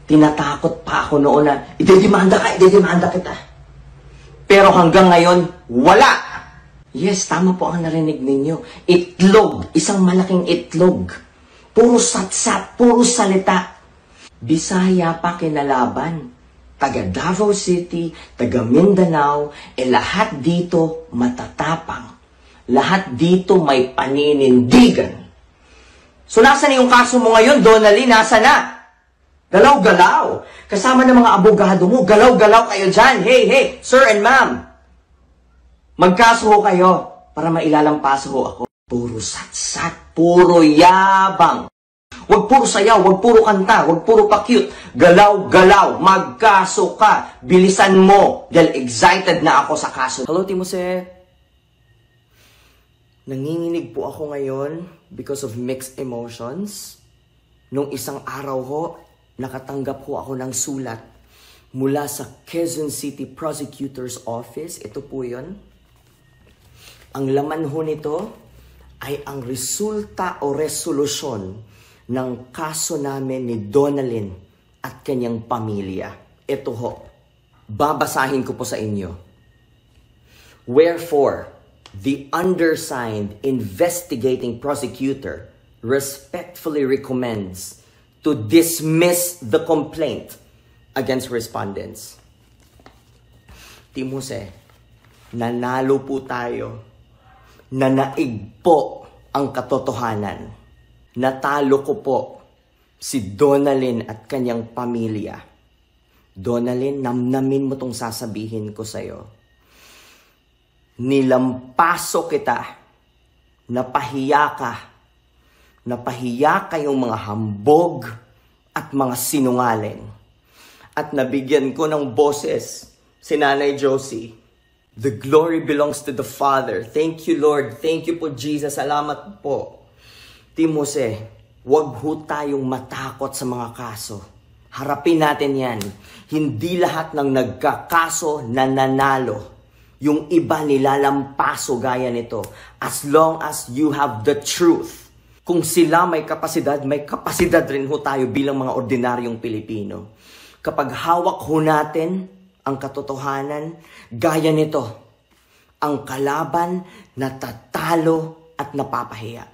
Tinatakot pa ako noon na, idedemanda kita. Pero hanggang ngayon, wala. Yes, tama po ang narinig ninyo. Itlog, isang malaking itlog. Puro satsat, puro salita. Bisaya pa kinalaban. Taga Davao City, taga Mindanao, lahat dito matatapang. Lahat dito may paninindigan. So, nasa na yung kaso mo ngayon, Donalyn? Nasa na? Galaw-galaw. Kasama ng mga abogado mo, galaw-galaw kayo dyan. Hey, sir and ma'am. Magkaso ho kayo para mailalampaso ho ako. Puro satsat, puro yabang. Huwag puro sayaw, huwag puro kanta, huwag puro pa-cute. Galaw-galaw, magkaso ka. Bilisan mo dahil excited na ako sa kaso. Hello, Timose. Nanginginig po ako ngayon because of mixed emotions. Nung isang araw ho, nakatanggap ho ako ng sulat mula sa Quezon City Prosecutor's Office. Ito po yun. Ang laman ho nito ay ang resulta o resolusyon ng kaso namin ni Donalyn at kanyang pamilya. Ito ho. Babasahin ko po sa inyo. Wherefore, the undersigned investigating prosecutor respectfully recommends to dismiss the complaint against respondents. Timose, nanalo po tayo. Nanaig po ang katotohanan. Natalo ko po si Donalyn at kanyang pamilya. Donalyn, namnamin mo tong sasabihin ko sa'yo. Nilampaso kita. Napahiya ka. Napahiya kayong mga hambog at mga sinungaling. At nabigyan ko ng boses si Nanay Josie. The glory belongs to the Father. Thank you, Lord. Thank you po, Jesus. Salamat po. Timose, huwag ho tayong matakot sa mga kaso. Harapin natin yan. Hindi lahat ng nagkakaso nananalo. Yung iba nilalampaso gaya nito. As long as you have the truth. Kung sila may kapasidad rin ho tayo bilang mga ordinaryong Pilipino. Kapag hawak ho natin ang katotohanan, gaya nito, ang kalaban natatalo at napapahiya.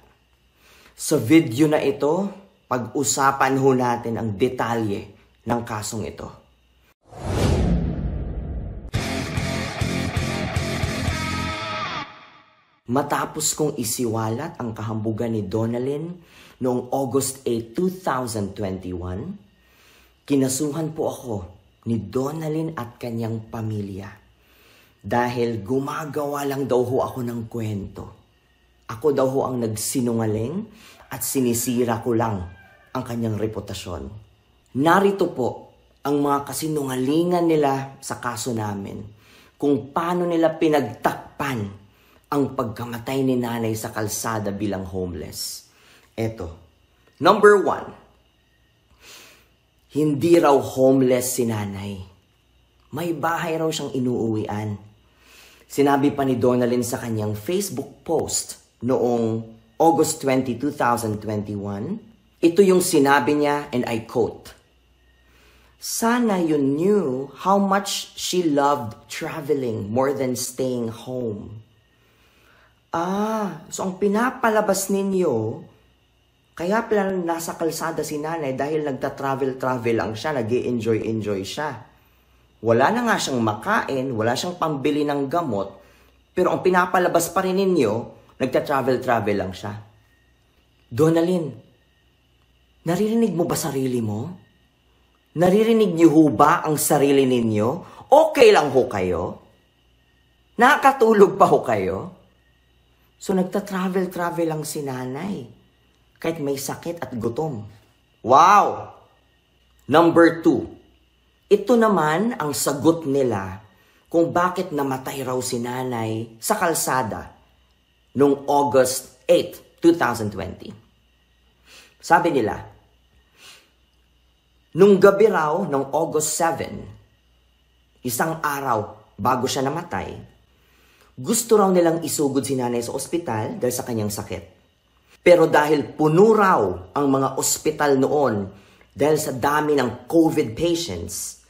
Sa video na ito, pag-usapan ho natin ang detalye ng kasong ito. Matapos kong isiwalat ang kahambugan ni Donalyn noong August 8, 2021, kinasuhan po ako ni Donalyn at kanyang pamilya dahil gumagawa lang daw ho ako ng kwento. Ako daw ho ang nagsinungaling at sinisira ko lang ang kanyang reputasyon. Narito po ang mga kasinungalingan nila sa kaso namin, kung paano nila pinagtakpan ang pagkamatay ni nanay sa kalsada bilang homeless. Eto. Number 1. Hindi raw homeless si nanay. May bahay raw siyang inuuwian. Sinabi pa ni Donalyn sa kanyang Facebook post noong August 20, 2021. Ito yung sinabi niya, and I quote, "Sana you knew how much she loved traveling more than staying home." So ang pinapalabas ninyo, kaya pala nasa kalsada si nanay dahil nagta-travel lang siya, nag-i-enjoy siya. Wala na nga siyang makain, wala siyang pambili ng gamot, pero ang pinapalabas pa rin ninyo, nagta-travel lang siya. Donalyn, naririnig mo ba sarili mo? Naririnig niyo ho ba ang sarili ninyo? Okay lang ho kayo? Nakakatulog pa ho kayo? So, nagta-travel lang si nanay. Kahit may sakit at gutom. Wow! Number 2. Ito naman ang sagot nila kung bakit namatay raw si nanay sa kalsada noong August 8, 2020. Sabi nila, nung gabi raw ng August 7, isang araw bago siya namatay, gusto raw nilang isugod si nanay sa ospital dahil sa kanyang sakit. Pero dahil puno raw ang mga ospital noon, Dahil sa dami ng COVID patients,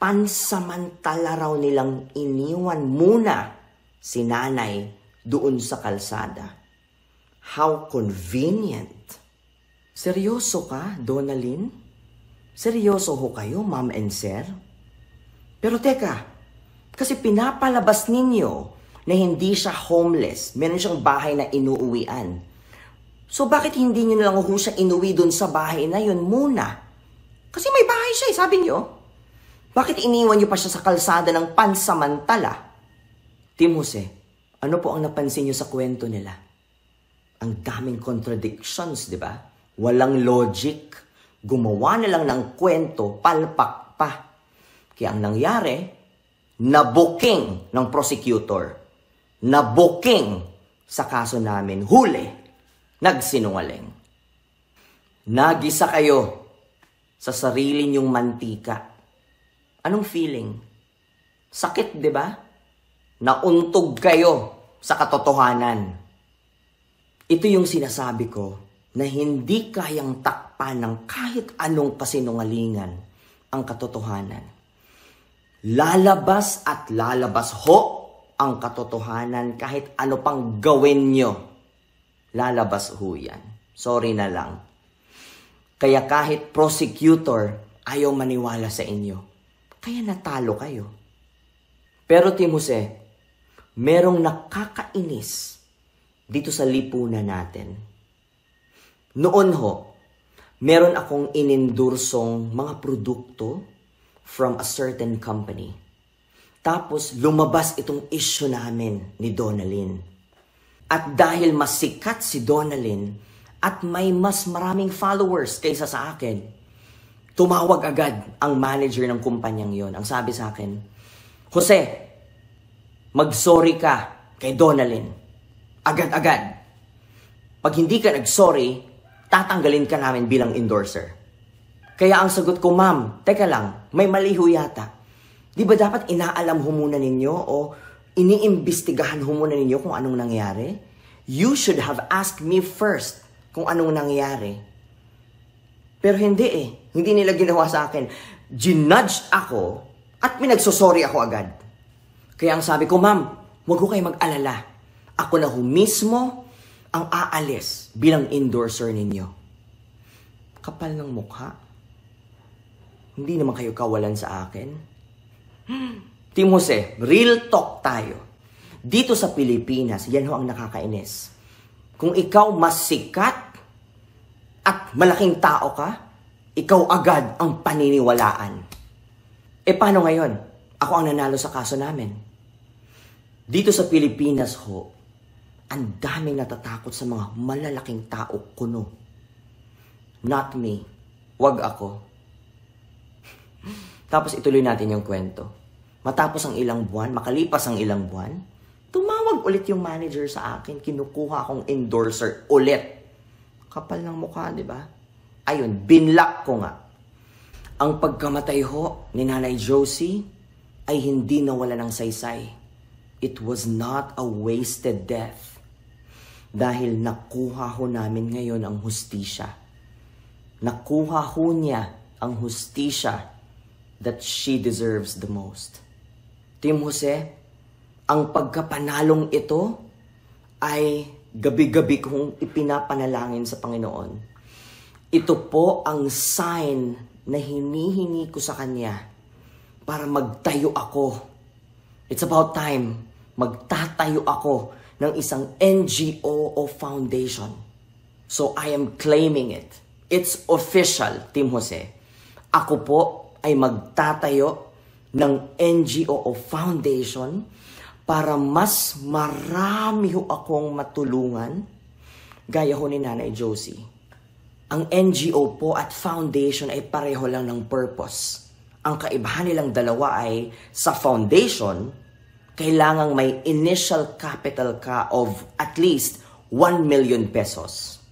pansamantala raw nilang iniwan muna si nanay doon sa kalsada. How convenient. Seryoso ka, Donalyn? Seryoso ho kayo, ma'am and sir? Pero teka, kasi pinapalabas ninyo na hindi siya homeless. Meron siyang bahay na inuuwian. So bakit hindi nyo lang ho siya inuwi dun sa bahay na yun muna? Kasi may bahay siya, sabi nyo. Bakit iniwan nyo pa siya sa kalsada ng pansamantala? Team Jose, ano po ang napansin nyo sa kwento nila? Ang daming contradictions, di ba? Walang logic. Gumawa na lang ng kwento, palpak pa. Kaya ang nangyari, nabuking ng prosecutor. Nabuking sa kaso namin. Huli. Nagsinungaling. Nagisa kayo sa sarili niyong mantika. Anong feeling? Sakit, di ba? Nauntog kayo sa katotohanan. Ito yung sinasabi ko na hindi kayang takpan ng kahit anong kasinungalingan ang katotohanan. Lalabas at lalabas ho ang katotohanan kahit ano pang gawin nyo. Lalabas ho yan. Sorry na lang. Kaya kahit prosecutor, ayaw maniwala sa inyo. Kaya natalo kayo. Pero Team Jose, merong nakakainis dito sa lipunan natin. Noon ho, meron akong inindursong mga produkto from a certain company. Tapos lumabas itong issue namin ni Donalyn. At dahil mas sikat si Donalyn at may mas maraming followers kaysa sa akin, tumawag agad ang manager ng kumpanyang yon. Ang sabi sa akin, Jose, mag-sorry ka kay Donalyn. Agad-agad. Pag hindi ka nag-sorry, tatanggalin ka namin bilang endorser. Kaya ang sagot ko, ma'am, teka lang, may mali ho yata. Di ba dapat inaalam ho muna ninyo o iniimbestigahan ho muna ninyo kung anong nangyari? You should have asked me first kung anong nangyari. Pero hindi eh. Hindi nila ginawa sa akin. Ginudged ako at minagsosorry ako agad. Kaya ang sabi ko, ma'am, huwag ho kayo mag-alala. Ako na ho mismo ang aalis bilang endorser ninyo. Kapal ng mukha. Hindi naman kayo kawalan sa akin. Team Jose, real talk tayo. Dito sa Pilipinas, yan ho ang nakakainis. Kung ikaw mas sikat at malaking tao ka, ikaw agad ang paniniwalaan. E paano ngayon? Ako ang nanalo sa kaso namin. Dito sa Pilipinas ho, ang daming natatakot sa mga malalaking tao kuno. Not me. Wag ako. Tapos ituloy natin yung kwento. Matapos ang ilang buwan, makalipas ang ilang buwan, tumawag ulit yung manager sa akin, kinukuha akong endorser ulit. Kapal ng mukha, di ba? Ayun, binlock ko nga. Ang pagkamatay ho ni Nanay Josie ay hindi nawala ng saysay. It was not a wasted death. Dahil nakuha ho namin ngayon ang hustisya. Nakuha ho niya ang hustisya that she deserves the most. Team Jose, ang pagkapanalong ito ay gabi-gabi kong ipinapanalangin sa Panginoon. Ito po ang sign na hinihingi ko sa Kanya para magtayo ako. It's about time magtatayo ako ng isang NGO o foundation. So I am claiming it. It's official, Team Jose. Ako po ay magtatayo ng NGO o foundation para mas marami ho akong matulungan gaya ho ni Nanay Josie. Ang NGO po at foundation ay pareho lang ng purpose. Ang kaibahan nilang dalawa ay sa foundation, kailangang may initial capital ka of at least 1 million pesos.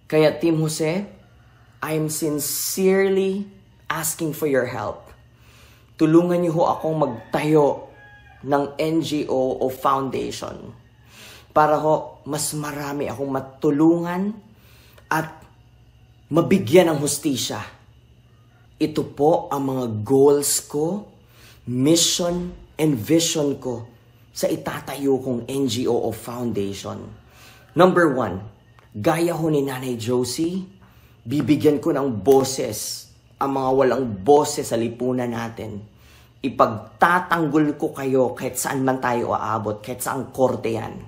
Kaya Team Jose, I'm sincerely asking for your help. Tulungan niyo ho akong magtayo ng NGO o foundation para ho mas marami akong matulungan at mabigyan ng hustisya Ito po ang mga goals ko, mission, and vision ko sa itatayo kong NGO o foundation. Number 1, gaya ho ni Nanay Josie, bibigyan ko ng boses ang mga walang boses sa lipunan natin. Ipagtatanggol ko kayo kahit saan man tayo aabot, kahit saan korte yan.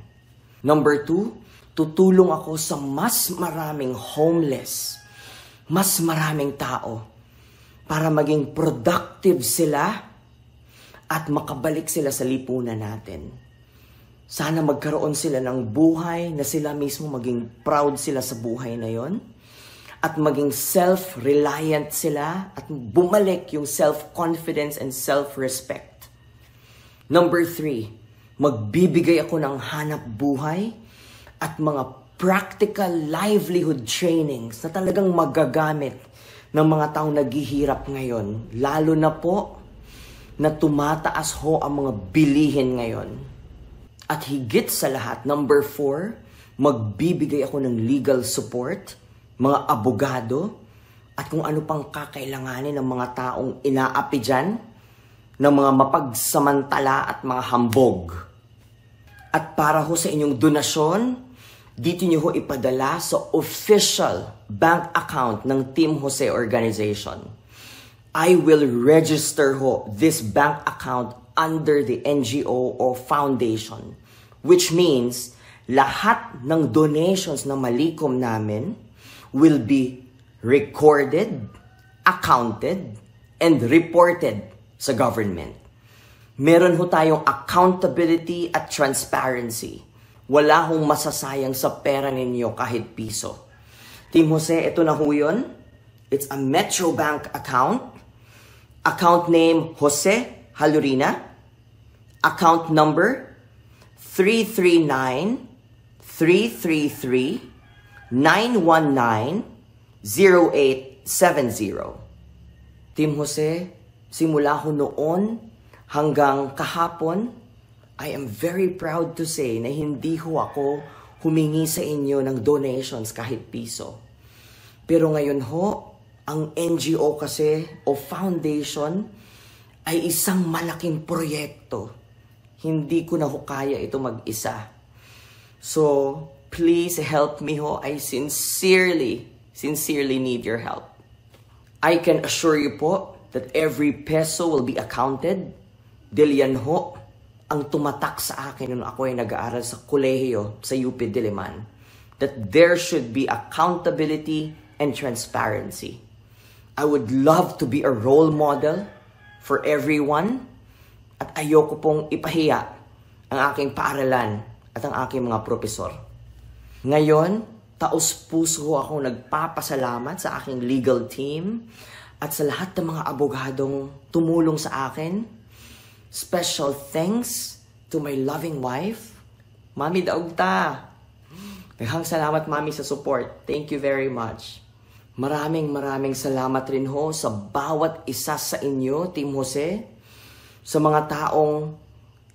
Number 2, tutulong ako sa mas maraming homeless, mas maraming tao, para maging productive sila at makabalik sila sa lipunan natin. Sana magkaroon sila ng buhay na sila mismo maging proud sila sa buhay na yon at maging self-reliant sila at bumalik yung self-confidence and self-respect. Number 3, magbibigay ako ng hanap buhay at mga practical livelihood trainings na talagang magagamit ng mga taong naghihirap ngayon. Lalo na po na tumataas ho ang mga bilihin ngayon. At higit sa lahat, number 4, magbibigay ako ng legal support, mga abogado, at kung ano pang kakailanganin ng mga taong inaapi dyan, ng mga mapagsamantala at mga hambog. At para ho sa inyong donasyon, dito nyo ho ipadala sa official bank account ng Team Jose Organization. I will register ho this bank account under the NGO or foundation, which means lahat ng donations na malikom namin will be recorded, accounted, and reported sa government. Meron ho tayong accountability at transparency. Wala hong masasayang sa pera ninyo kahit piso. Team Jose, ito na ho yun. It's a Metro Bank account. Account name, Jose Halurina. Account number, 339-333-919-0870. Team Jose, simula ho noon hanggang kahapon, I am very proud to say na hindi ho ako humingi sa inyo ng donations kahit piso. Pero ngayon ho, ang NGO kasi o foundation ay isang malaking proyekto. Hindi ko na ho kaya ito mag-isa. So, please help me ho. I sincerely need your help. I can assure you po that every peso will be accounted. Dilian ho ang tumatak sa akin nung ako ay nag-aaral sa kolehiyo sa UP Diliman, that there should be accountability and transparency. I would love to be a role model for everyone at ayoko pong ipahiya ang aking paaralan at ang aking mga propesor. Ngayon, taos-puso akong nagpapasalamat sa aking legal team at sa lahat ng mga abogadong tumulong sa akin. Special thanks to my loving wife, Mami Daugta. Daghang salamat, Mami, sa support. Thank you very much. Maraming salamat rin ho sa bawat isa sa inyo, Team Jose, sa mga taong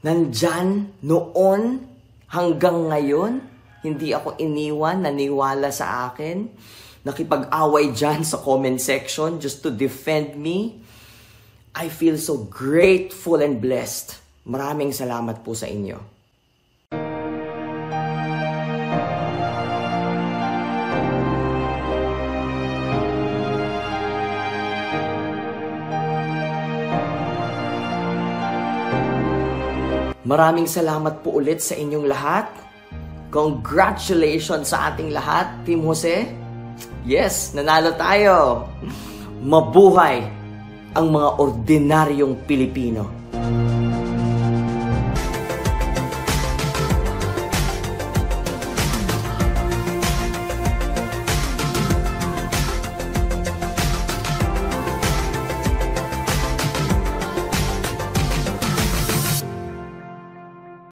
nandyan noon hanggang ngayon. Hindi ako iniwan, naniwala sa akin, nakipag-away dyan sa comment section just to defend me. I feel so grateful and blessed. Maraming salamat po sa inyo. Maraming salamat po ulit sa inyong lahat. Congratulations sa ating lahat, Team Jose. Yes, nanalo tayo. Mabuhay ang mga ordinaryong Pilipino.